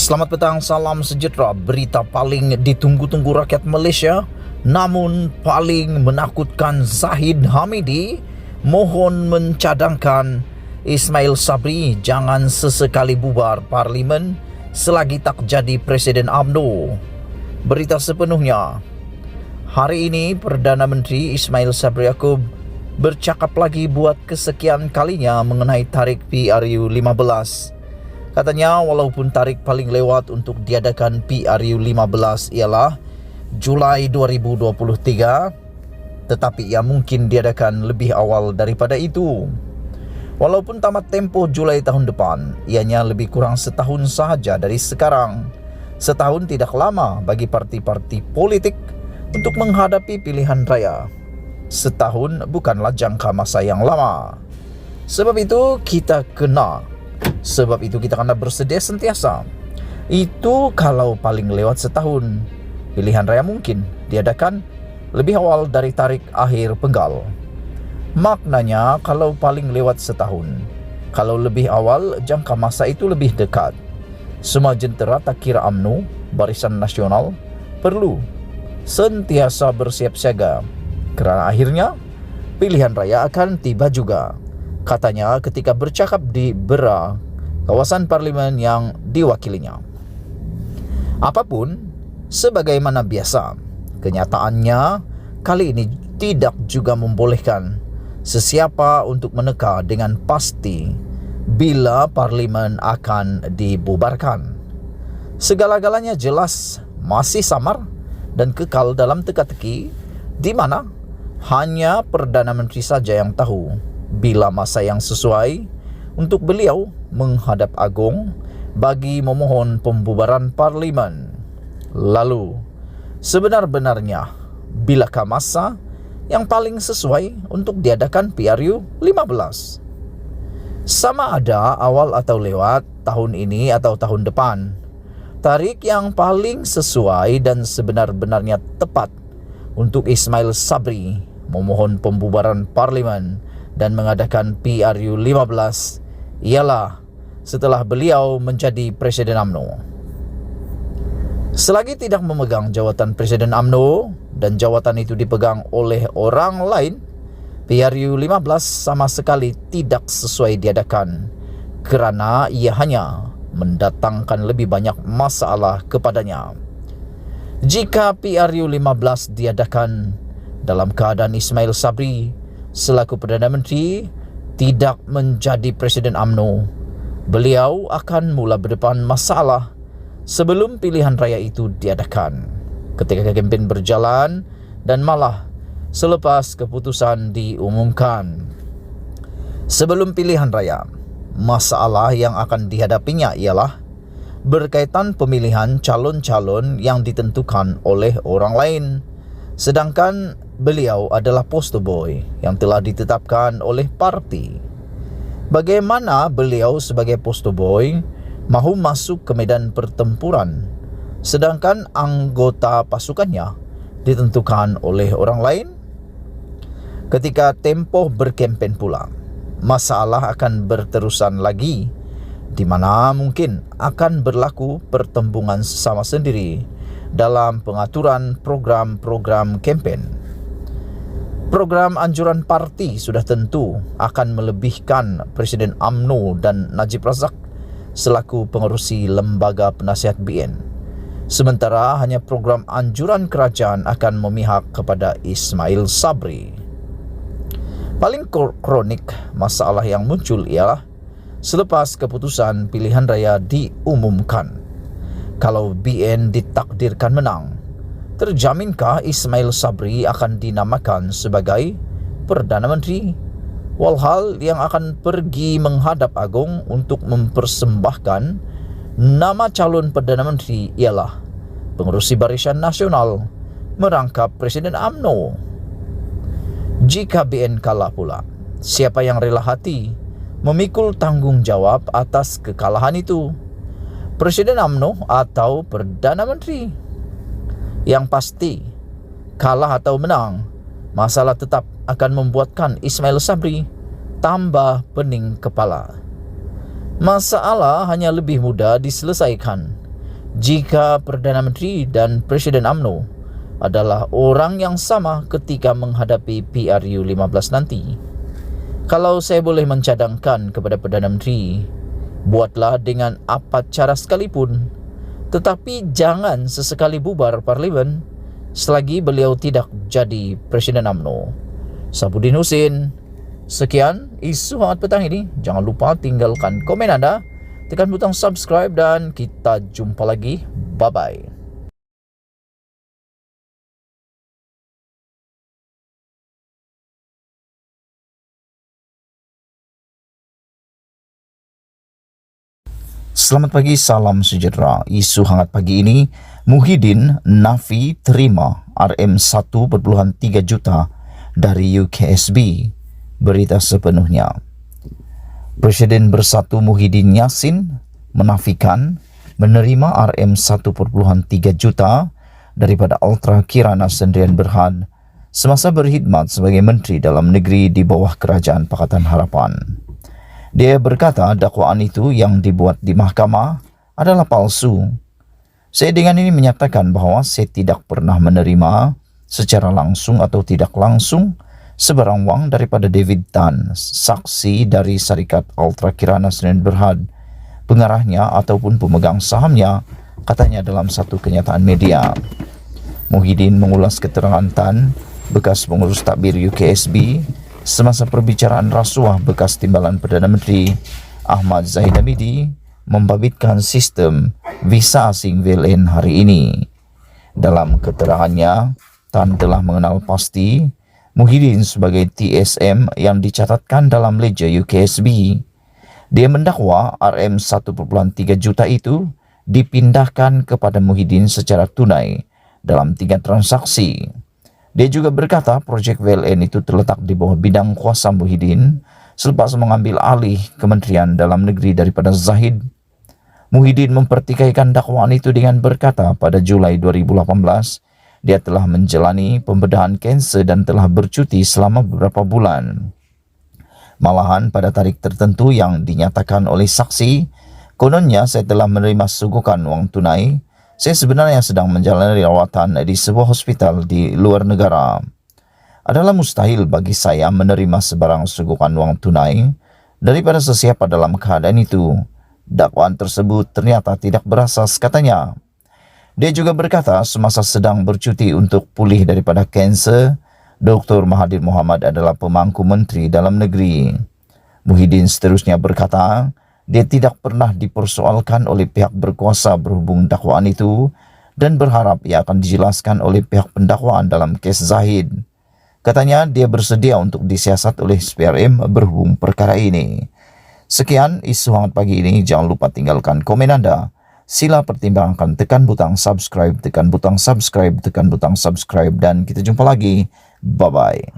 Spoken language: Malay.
Selamat petang, salam sejahtera. Berita paling ditunggu-tunggu rakyat Malaysia namun paling menakutkan, Zahid Hamidi mohon mencadangkan Ismail Sabri jangan sesekali bubar Parlimen selagi tak jadi Presiden UMNO. Berita sepenuhnya. Hari ini Perdana Menteri Ismail Sabri Yaakob bercakap lagi buat kesekian kalinya mengenai tarikh PRU 15. Katanya walaupun tarikh paling lewat untuk diadakan PRU 15 ialah Julai 2023, tetapi ia mungkin diadakan lebih awal daripada itu. Walaupun tamat tempoh Julai tahun depan, ianya lebih kurang setahun sahaja dari sekarang. Setahun tidak lama bagi parti-parti politik untuk menghadapi pilihan raya. Setahun bukanlah jangka masa yang lama. Sebab itu kita kena bersedia sentiasa. Itu kalau paling lewat setahun. Pilihan raya mungkin diadakan lebih awal dari tarikh akhir penggal. Maknanya kalau paling lewat setahun, kalau lebih awal jangka masa itu lebih dekat. Semua jentera tak kira UMNO, Barisan Nasional perlu sentiasa bersiap siaga kerana akhirnya pilihan raya akan tiba juga. Katanya ketika bercakap di Bera, kawasan parlimen yang diwakilinya. Apapun, sebagaimana biasa, kenyataannya kali ini tidak juga membolehkan sesiapa untuk meneka dengan pasti bila parlimen akan dibubarkan. Segala-galanya jelas masih samar dan kekal dalam teka-teki, di mana hanya Perdana Menteri saja yang tahu bila masa yang sesuai untuk beliau menghadap agung bagi memohon pembubaran parlimen. Lalu, sebenar-benarnya bilakah masa yang paling sesuai untuk diadakan PRU 15? Sama ada awal atau lewat tahun ini atau tahun depan, tarikh yang paling sesuai dan sebenar-benarnya tepat untuk Ismail Sabri memohon pembubaran parlimen dan mengadakan PRU 15 ialah setelah beliau menjadi Presiden UMNO. Selagi tidak memegang jawatan Presiden UMNO dan jawatan itu dipegang oleh orang lain, PRU 15 sama sekali tidak sesuai diadakan kerana ia hanya mendatangkan lebih banyak masalah kepadanya. Jika PRU 15 diadakan dalam keadaan Ismail Sabri selaku Perdana Menteri tidak menjadi Presiden UMNO, beliau akan mula berdepan masalah sebelum pilihan raya itu diadakan, ketika kempen berjalan dan malah selepas keputusan diumumkan. Sebelum pilihan raya, masalah yang akan dihadapinya ialah berkaitan pemilihan calon-calon yang ditentukan oleh orang lain, sedangkan beliau adalah poster boy yang telah ditetapkan oleh parti. Bagaimana beliau sebagai poster boy mahu masuk ke medan pertempuran sedangkan anggota pasukannya ditentukan oleh orang lain? Ketika tempoh berkempen pula, masalah akan berterusan lagi, di mana mungkin akan berlaku pertembungan sesama sendiri dalam pengaturan program-program kempen. Program anjuran parti sudah tentu akan melebihkan Presiden UMNO dan Najib Razak selaku pengerusi lembaga penasihat BN. Sementara hanya program anjuran kerajaan akan memihak kepada Ismail Sabri. Paling kronik masalah yang muncul ialah selepas keputusan pilihan raya diumumkan. Kalau BN ditakdirkan menang, terjaminkah Ismail Sabri akan dinamakan sebagai Perdana Menteri? Walhal yang akan pergi menghadap agung untuk mempersembahkan nama calon Perdana Menteri ialah pengerusi Barisan Nasional merangkap Presiden UMNO. Jika BN kalah pula, siapa yang rela hati memikul tanggungjawab atas kekalahan itu? Presiden UMNO atau Perdana Menteri? Yang pasti, kalah atau menang, masalah tetap akan membuatkan Ismail Sabri tambah pening kepala. Masalah hanya lebih mudah diselesaikan jika Perdana Menteri dan Presiden UMNO adalah orang yang sama ketika menghadapi PRU15 nanti. Kalau saya boleh mencadangkan kepada Perdana Menteri, buatlah dengan apa cara sekalipun, tetapi jangan sesekali bubar Parlimen selagi beliau tidak jadi Presiden UMNO. Sabudin Husin, sekian isu hangat petang ini. Jangan lupa tinggalkan komen anda, tekan butang subscribe dan kita jumpa lagi. Bye-bye. Selamat pagi, salam sejahtera. Isu hangat pagi ini, Muhyiddin nafi terima RM1.3 juta dari UKSB. Berita sepenuhnya. Presiden Bersatu Muhyiddin Yassin menafikan menerima RM1.3 juta daripada Ultra Kirana Sdn Bhd semasa berkhidmat sebagai Menteri Dalam Negeri di bawah Kerajaan Pakatan Harapan. Dia berkata dakwaan itu yang dibuat di mahkamah adalah palsu. Saya dengan ini menyatakan bahawa saya tidak pernah menerima secara langsung atau tidak langsung sebarang wang daripada David Tan, saksi dari Syarikat Ultra Kirana Sdn Bhd, pengarahnya ataupun pemegang sahamnya, katanya dalam satu kenyataan media. Muhyiddin mengulas keterangan Tan, bekas pengurus takbir UKSB, semasa perbicaraan rasuah bekas timbalan Perdana Menteri Ahmad Zahid Hamidi membabitkan sistem visa asing VLN hari ini. Dalam keterangannya, Tan telah mengenal pasti Muhyiddin sebagai TSM yang dicatatkan dalam ledger UKSB. Dia mendakwa RM1.3 juta itu dipindahkan kepada Muhyiddin secara tunai dalam 3 transaksi. Dia juga berkata projek VLN itu terletak di bawah bidang kuasa Muhyiddin selepas mengambil alih Kementerian Dalam Negeri daripada Zahid. Muhyiddin mempertikaikan dakwaan itu dengan berkata pada Julai 2018 dia telah menjalani pembedahan kanser dan telah bercuti selama beberapa bulan. Malahan pada tarikh tertentu yang dinyatakan oleh saksi, kononnya saya telah menerima sugukan wang tunai. Saya sebenarnya sedang menjalani rawatan di sebuah hospital di luar negara. Adalah mustahil bagi saya menerima sebarang sugukan wang tunai daripada sesiapa dalam keadaan itu. Dakwaan tersebut ternyata tidak berasas, katanya. Dia juga berkata semasa sedang bercuti untuk pulih daripada kanser, Dr. Mahathir Mohamad adalah pemangku Menteri Dalam Negeri. Muhyiddin seterusnya berkata, dia tidak pernah dipersoalkan oleh pihak berkuasa berhubung dakwaan itu dan berharap ia akan dijelaskan oleh pihak pendakwaan dalam kes Zahid. Katanya dia bersedia untuk disiasat oleh SPRM berhubung perkara ini. Sekian isu hangat pagi ini, jangan lupa tinggalkan komen anda. Sila pertimbangkan, tekan butang subscribe, tekan butang subscribe, tekan butang subscribe dan kita jumpa lagi. Bye-bye.